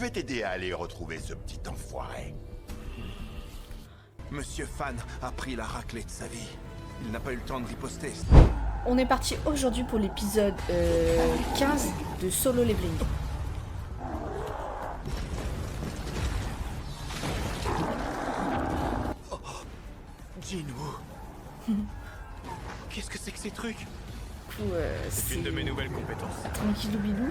Je vais t'aider à aller retrouver ce petit enfoiré. Monsieur Fan a pris la raclée de sa vie. Il n'a pas eu le temps de riposter. On est parti aujourd'hui pour l'épisode 15 de Solo Leveling. Jinwoo. Qu'est-ce que c'est que ces trucs? Du coup, C'est une de mes nouvelles compétences. tranquillou bilou.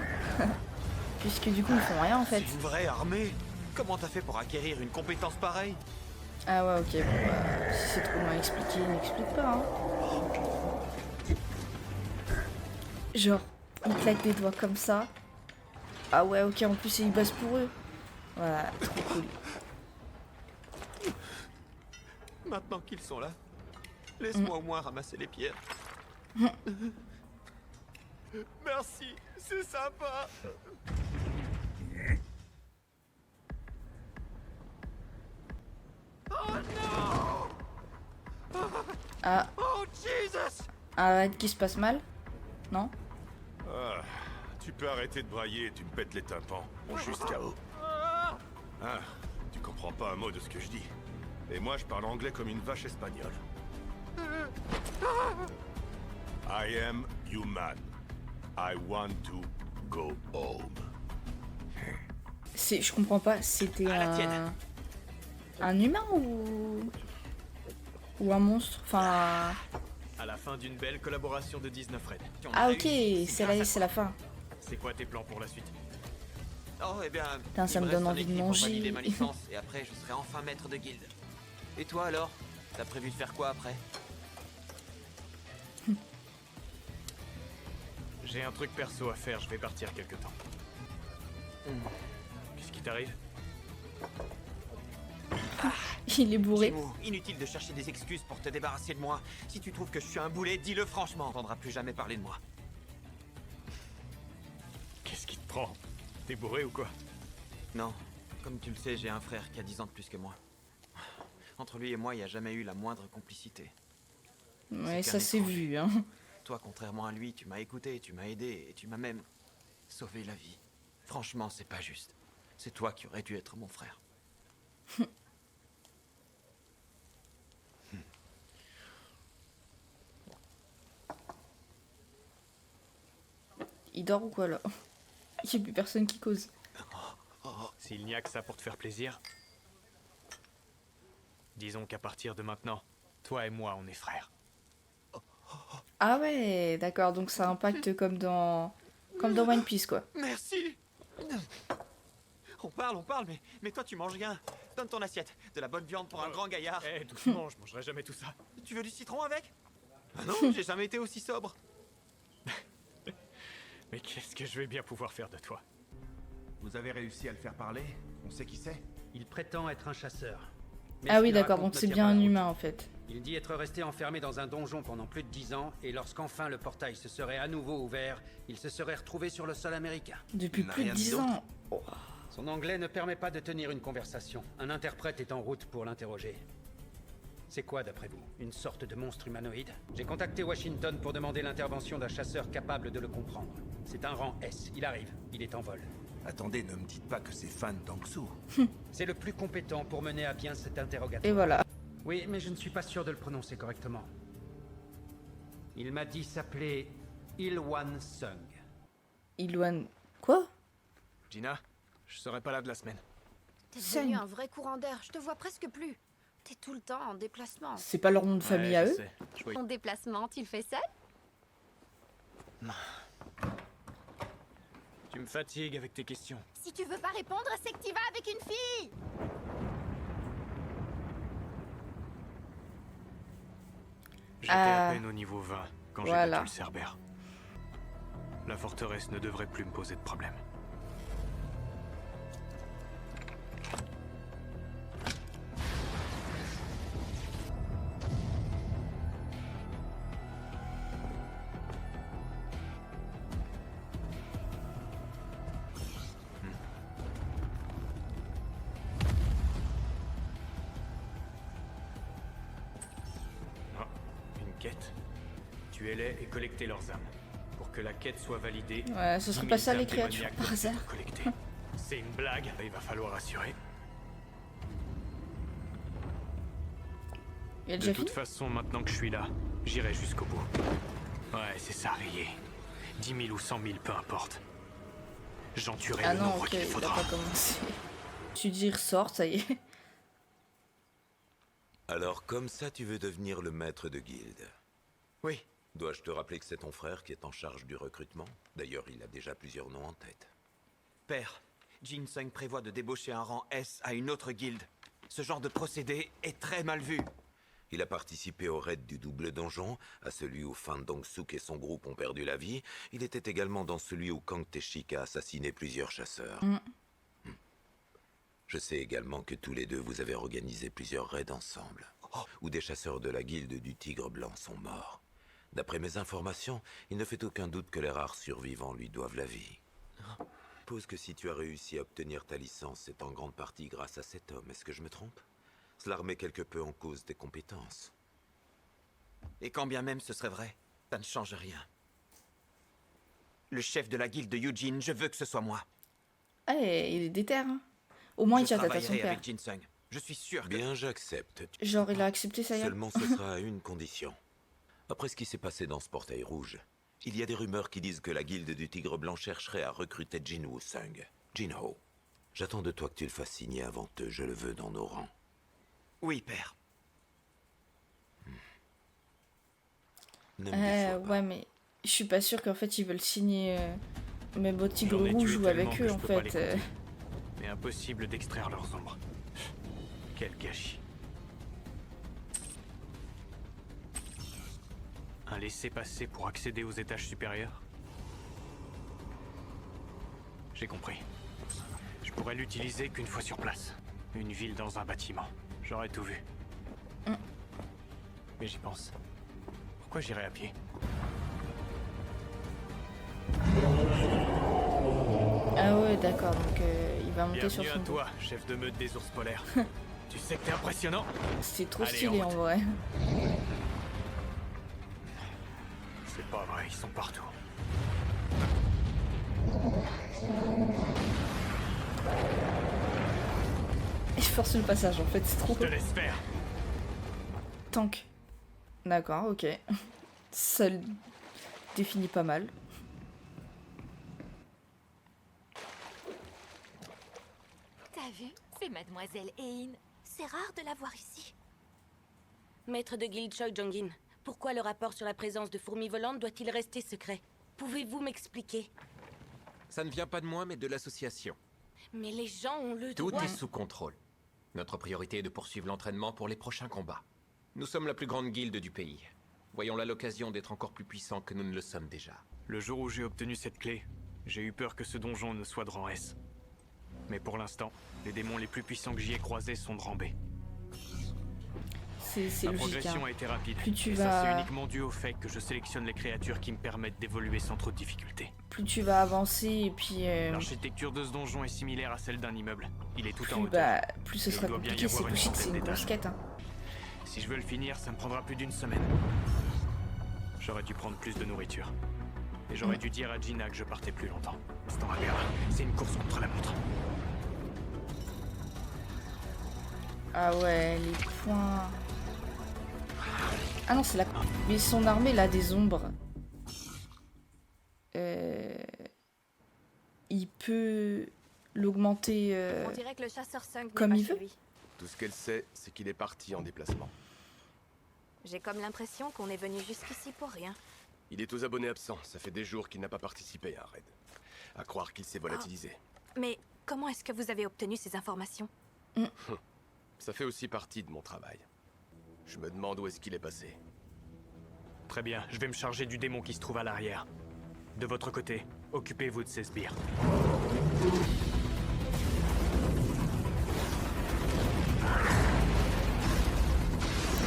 Puisque du coup, ils font rien en fait. C'est une vraie armée. Comment t'as fait pour acquérir une compétence pareille? Ah ouais, ok, bon, bah, si c'est trop loin expliqué, n'explique pas, hein. Genre, ils claquent des doigts comme ça. Ah ouais, ok, en plus, ils bossent pour eux. Voilà, trop cool. Maintenant qu'ils sont là, laisse-moi au moins ramasser les pierres. Merci, c'est sympa. Oh non! Ah, Oh Jesus! arrête qu'il se passe mal. Non? Ah, tu peux arrêter de brailler et tu me pètes les tympans. Mon juste KO. Ah, tu comprends pas un mot de ce que je dis. Et moi, je parle anglais comme une vache espagnole. I am human. I want to go home. Je comprends pas, c'était À la tienne. un humain ou un monstre? Enfin... À la fin d'une belle collaboration de 19 raids. Ah ok, c'est la fin. C'est quoi tes plans pour la suite? Oh, eh bien, Putain, ça il me reste donne un envie de équip pour manger. valider ma licence, et après, je serai enfin maître de guilde. Et toi alors? T'as prévu de faire quoi après? J'ai un truc perso à faire, je vais partir quelque temps. Qu'est-ce qui t'arrive? Il est bourré. Jinwoo, inutile de chercher des excuses pour te débarrasser de moi. Si tu trouves que je suis un boulet, dis-le franchement. On n'entendra plus jamais parler de moi. Qu'est-ce qui te prend? T'es bourré ou quoi? Non, comme tu le sais, j'ai un frère qui a 10 ans de plus que moi. Entre lui et moi, il n'y a jamais eu la moindre complicité. Ouais, C'est ça qu'un s'est étrange. vu, hein. Toi, contrairement à lui, tu m'as écouté, tu m'as aidé et tu m'as même sauvé la vie. Franchement, c'est pas juste. C'est toi qui aurais dû être mon frère. Il dort ou quoi là? Il n'y a plus personne qui cause. S'il n'y a que ça pour te faire plaisir. Disons qu'à partir de maintenant, toi et moi, on est frères. Ah ouais, d'accord, donc ça impacte comme dans One Piece quoi. Merci. On parle, mais toi tu manges rien. Donne ton assiette, de la bonne viande pour un grand gaillard. Eh, doucement, je mangerai jamais tout ça. Tu veux du citron avec? Ah non, j'ai jamais été aussi sobre. Mais qu'est-ce que je vais bien pouvoir faire de toi? Vous avez réussi à le faire parler? On sait qui c'est? Il prétend être un chasseur. Mais Ah ce oui, qu'il d'accord, raconte donc ne c'est tient bien pas un la route. humain en fait. Il dit être resté enfermé dans un donjon pendant plus de 10 ans, et lorsqu'enfin le portail se serait à nouveau ouvert, il se serait retrouvé sur le sol américain. Depuis Il n'a plus de rien dit 10 d'autre. ans. Oh. Son anglais ne permet pas de tenir une conversation. Un interprète est en route pour l'interroger. C'est quoi d'après vous? Une sorte de monstre humanoïde? J'ai contacté Washington pour demander l'intervention d'un chasseur capable de le comprendre. C'est un rang S, il arrive, il est en vol. Attendez, ne me dites pas que c'est Fan Dangsu. C'est le plus compétent pour mener à bien cet Et interrogatoire. voilà. Oui, mais je ne suis pas sûr de le prononcer correctement. Il m'a dit s'appeler Ilwan Sung. Ilouane... Quoi? Gina, je serai pas là de la semaine. T'es Cinq. devenu un vrai courant d'air, je te vois presque plus. T'es tout le temps en déplacement. C'est pas leur nom de famille à je eux? sais. Je voyais- Ton déplacement, tu le fais seul? Tu me fatigues avec tes questions. Si tu veux pas répondre, c'est que t'y vas avec une fille. J'étais à peine au niveau 20 quand j'ai voilà. battu le Cerbère. La forteresse ne devrait plus me poser de problème. Quête. Tuez-les et collectez leurs âmes. Pour que la quête soit validée, Ouais, ce serait 10 000 pas ça les âmes créatures démoniaques par doivent hasard. être collectées. C'est une blague, il va falloir assurer. Il a De déjà toute fini? façon, maintenant que je suis là, j'irai jusqu'au bout. Ouais, c'est ça, rayé. 10 000 ou 100 000, peu importe. J'en tuerai Ah le non, nombre ok, qu'il il a faudra. pas commencé. Tu dis, il ressort, ça y est. Alors, comme ça, tu veux devenir le maître de guilde. Oui, Dois-je te rappeler que c'est ton frère qui est en charge du recrutement? D'ailleurs, il a déjà plusieurs noms en tête. père, Ginseng prévoit de débaucher un rang S à une autre guilde. Ce genre de procédé est très mal vu. Il a participé au raid du double donjon, à celui où Fan Dong-suk et son groupe ont perdu la vie. Il était également dans celui où Kang Tae-shik a assassiné plusieurs chasseurs. Je sais également que tous les deux vous avez organisé plusieurs raids ensemble, où des chasseurs de la guilde du Tigre Blanc sont morts. D'après mes informations, il ne fait aucun doute que les rares survivants lui doivent la vie. Suppose que si tu as réussi à obtenir ta licence, c'est en grande partie grâce à cet homme. Est-ce que je me trompe? Cela remet quelque peu en cause tes compétences. Et quand bien même ce serait vrai, ça ne change rien. Le chef de la guilde de Eugene, je veux que ce soit moi. Ah, il est déter, hein. Au moins, il Je tient tête à son travaillerai père. avec Ginseng. Je suis sûr que... Bien, j'accepte. Genre, il a accepté ça y est. Seulement ce sera à une condition. Après ce qui s'est passé dans ce portail rouge, il y a des rumeurs qui disent que la guilde du Tigre Blanc chercherait à recruter Jin Woo-sung. Jin-ho. J'attends de toi que tu le fasses signer avant eux, je le veux dans nos rangs. Oui, père. Ne me déçois pas. Ouais, mais je suis pas sûre qu'en fait, ils veulent signer même au Tigre J'en ai Rouge tué ou tellement avec que eux, je en peux pas fait. les compter. Mais impossible d'extraire leurs ombres. Quel gâchis. Un laissez-passer pour accéder aux étages supérieurs? J'ai compris. Je pourrais l'utiliser qu'une fois sur place. Une ville dans un bâtiment. J'aurais tout vu. Mais j'y pense. Pourquoi j'irais à pied? Ah ouais, d'accord, donc il va monter sur Bienvenue son à dos. toi, chef de meute des ours polaires. Tu sais que t'es impressionnant? C'est trop Allez, stylé en en route. vrai. C'est pas vrai, ils sont partout. Il force le passage en fait, c'est trop Je te laisse faire. tank. D'accord, ok. Ça le définit pas mal. T'as vu? C'est Mademoiselle Hein. C'est rare de la voir ici. Maître de guilde Choi Jong-in, pourquoi le rapport sur la présence de fourmis volantes doit-il rester secret? Pouvez-vous m'expliquer? Ça ne vient pas de moi, mais de l'association. Mais les gens ont le Tout droit... est sous contrôle. Notre priorité est de poursuivre l'entraînement pour les prochains combats. Nous sommes la plus grande guilde du pays. Voyons-la l'occasion d'être encore plus puissants que nous ne le sommes déjà. Le jour où j'ai obtenu cette clé, j'ai eu peur que ce donjon ne soit de rang S. Mais pour l'instant, les démons les plus puissants que j'y ai croisés sont de rang B. C'est Ma logique. progression Hein. a été rapide. Plus tu et ça, vas- c'est uniquement dû au fait que je sélectionne les créatures qui me permettent d'évoluer sans trop de difficultés. Plus tu vas avancer et puis L'architecture de ce donjon est similaire à celle d'un immeuble. Il est tout en plus, hauteur. plus ce Il sera doit bien y compliqué. C'est avoir une logique, c'est une centaine grosse quête. Hein. Si je veux le finir, ça me prendra plus d'une semaine. J'aurais dû prendre plus de nourriture. Et j'aurais dû dire à Gina que je partais plus longtemps. C'est un gars, c'est une course contre la montre. Ah ouais, les points. Ah non, c'est la. Mais son armée, là, des ombres. Il peut l'augmenter On dirait que le chasseur Sung n'est comme pas il chez veut. lui. Tout ce qu'elle sait, c'est qu'il est parti en déplacement. J'ai comme l'impression qu'on est venu jusqu'ici pour rien. Il est aux abonnés absents. Ça fait des jours qu'il n'a pas participé à un raid. À croire qu'il s'est volatilisé. Mais comment est-ce que vous avez obtenu ces informations? Ça fait aussi partie de mon travail. Je me demande où est-ce qu'il est passé. Très bien, je vais me charger du démon qui se trouve à l'arrière. De votre côté, occupez-vous de ces sbires.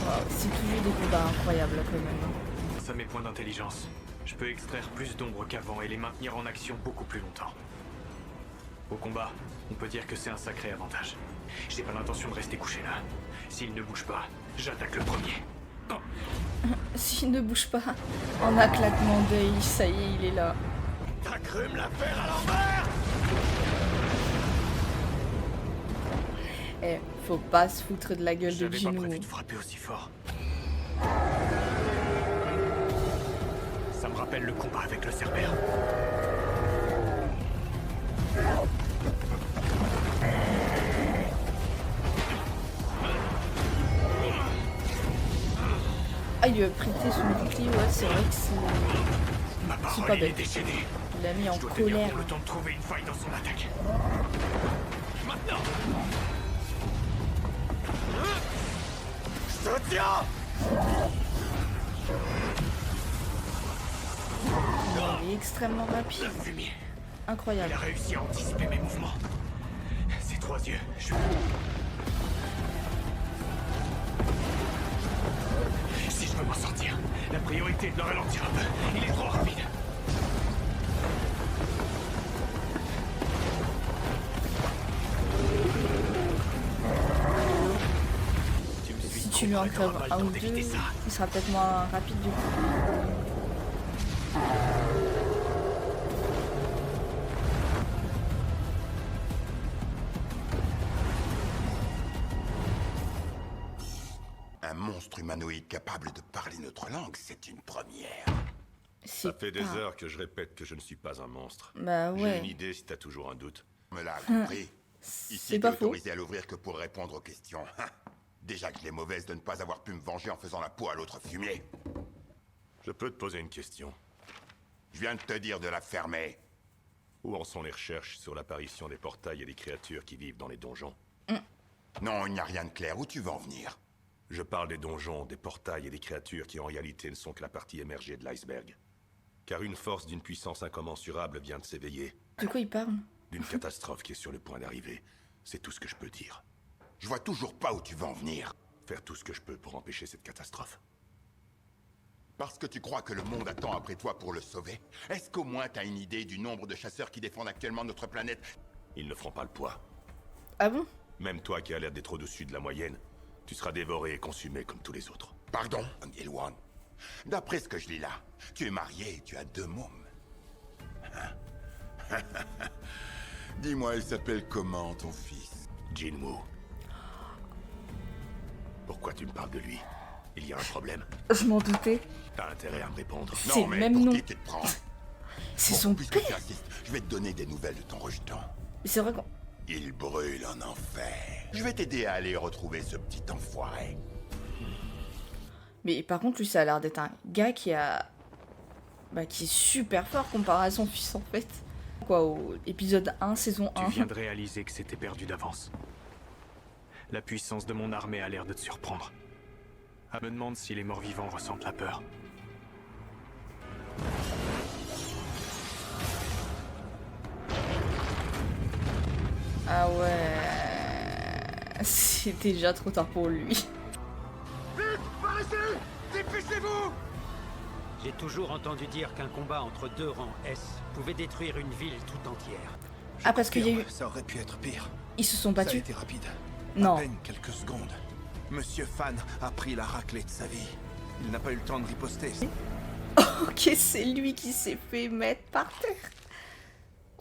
Wow, c'est toujours des combats incroyables, quand même. Hein. Grâce à mes points d'intelligence, je peux extraire plus d'ombres qu'avant et les maintenir en action beaucoup plus longtemps. Au combat, on peut dire que c'est un sacré avantage. J'ai pas l'intention de rester couché là. S'il ne bouge pas, j'attaque le premier. S'il ne bouge pas, en un claquement d'œil, ça y est, il est là. T'as cru me la faire à l'envers? Eh, faut pas se foutre de la gueule de J'avais pas Jinwoo. prévu de frapper aussi fort. Ça me rappelle le combat avec le Cerbère. Ah, il lui a prêté son bouclier, ouais, c'est vrai que c'est... Ma C'est parole, pas il est bête. déchaîné. Il l'a mis en Je dois tenir colère. pour le temps de trouver une faille dans son attaque. Maintenant. Je te tiens. Il est extrêmement rapide. Le fumier. Incroyable. Il a réussi à anticiper mes mouvements. Ses 3 yeux, je... Si je veux m'en sortir, la priorité est de le ralentir un peu. Il est trop rapide. Si tu lui en crèves un ou deux, il sera peut-être moins rapide du coup. Un monstre humanoïde capable de parler notre langue, c'est une première. Ça fait des pas- heures que je répète que je ne suis pas un monstre. Bah J'ai ouais. une idée si t'as toujours un doute. Me l'a compris. Ici, C'est t'es pas faux. autorisé à l'ouvrir que pour répondre aux questions. Déjà que je l'ai mauvaise de ne pas avoir pu me venger en faisant la peau à l'autre fumier. Je peux te poser une question. Je viens de te dire de la fermer. Où en sont les recherches sur l'apparition des portails et des créatures qui vivent dans les donjons? Non, il n'y a rien de clair. Où tu veux en venir? Je parle des donjons, des portails et des créatures qui en réalité ne sont que la partie émergée de l'iceberg. Car une force d'une puissance incommensurable vient de s'éveiller. De quoi il parle? D'une catastrophe qui est sur le point d'arriver. C'est tout ce que je peux dire. Je vois toujours pas où tu veux en venir. Faire tout ce que je peux pour empêcher cette catastrophe. Parce que tu crois que le monde attend après toi pour le sauver? Est-ce qu'au moins t'as une idée du nombre de chasseurs qui défendent actuellement notre planète? Ils ne feront pas le poids. Ah bon? Même toi qui as l'air d'être au-dessus de la moyenne, tu seras dévoré et consumé comme tous les autres. Pardon, Gilwan. D'après ce que je lis là, tu es marié et tu as 2 mômes. Dis-moi, il s'appelle comment, ton fils? Jinwoo. Pourquoi tu me parles de lui? Il y a un problème? Je m'en doutais. T'as intérêt à me répondre. C'est Non, mais même pour nom. qui tu te prends? C'est Bon, son puisque père. tu insistes, je vais te donner des nouvelles de ton rejeton. C'est vrai qu'on... Il brûle en enfer. Je vais t'aider à aller retrouver ce petit enfoiré. Mais par contre, lui, ça a l'air d'être un gars qui a... Bah, qui est super fort comparé à son fils, en fait. Quoi, au épisode 1, saison 1. Tu viens de réaliser que c'était perdu d'avance. La puissance de mon armée a l'air de te surprendre. Je me demande si les morts-vivants ressentent la peur. Ah ouais... C'est déjà trop tard pour lui. Vite, par ici! Dépêchez-vous! J'ai toujours entendu dire qu'un combat entre 2 rangs S pouvait détruire une ville tout entière. Ah, parce qu'il y a eu... Ça aurait pu être pire. Ils se sont Ça a battus. été rapide. Non. À peine quelques secondes. Monsieur Fan a pris la raclée de sa vie. Il n'a pas eu le temps de riposter. Ok, c'est lui qui s'est fait mettre par terre.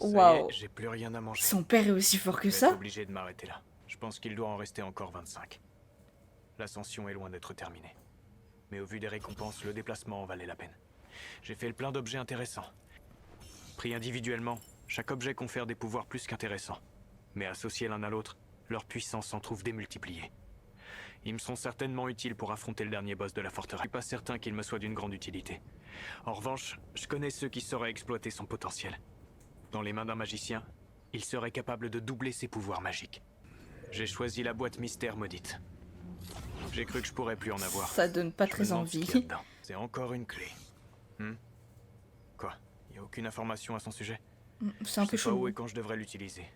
Ça y est, Waouh. j'ai plus rien à manger. Son père est aussi fort que Je vais être ça? obligé de m'arrêter là. Je pense qu'il doit en rester encore 25. L'ascension est loin d'être terminée. Mais au vu des récompenses, le déplacement en valait la peine. J'ai fait le plein d'objets intéressants. Pris individuellement, chaque objet confère des pouvoirs plus qu'intéressants. Mais associés l'un à l'autre, leur puissance s'en trouve démultipliée. Ils me sont certainement utiles pour affronter le dernier boss de la forteresse. Je suis pas certain qu'il me soit d'une grande utilité. En revanche, je connais ceux qui sauraient exploiter son potentiel. Dans les mains d'un magicien, il serait capable de doubler ses pouvoirs magiques. J'ai choisi la boîte mystère maudite. J'ai cru que je pourrais plus en avoir. Ça donne pas Je me très demande ce envie. qu'il y a dedans. C'est encore une clé. Quoi? Y a aucune information à son sujet? C'est un peu Je sais pas où chaud. et quand je devrais l'utiliser.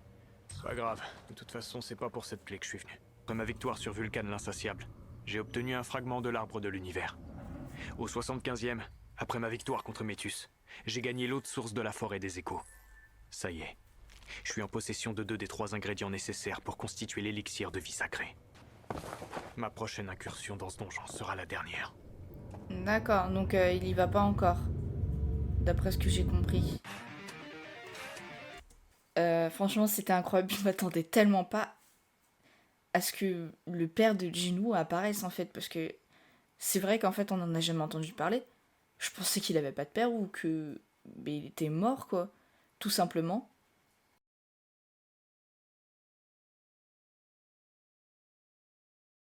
Pas grave, de toute façon, c'est pas pour cette clé que je suis venu. Après ma victoire sur Vulcan l'Insatiable, j'ai obtenu un fragment de l'arbre de l'univers. Au 75e, après ma victoire contre Métus, j'ai gagné l'autre source de la forêt des échos. Ça y est, je suis en possession de 2 des 3 ingrédients nécessaires pour constituer l'élixir de vie sacrée. Ma prochaine incursion dans ce donjon sera la dernière. D'accord, donc il y va pas encore. D'après ce que j'ai compris. Franchement, c'était incroyable. Je m'attendais tellement pas à ce que le père de Jinwoo apparaisse en fait, parce que c'est vrai qu'en fait on en a jamais entendu parler. Je pensais qu'il avait pas de père ou que il était mort quoi, tout simplement.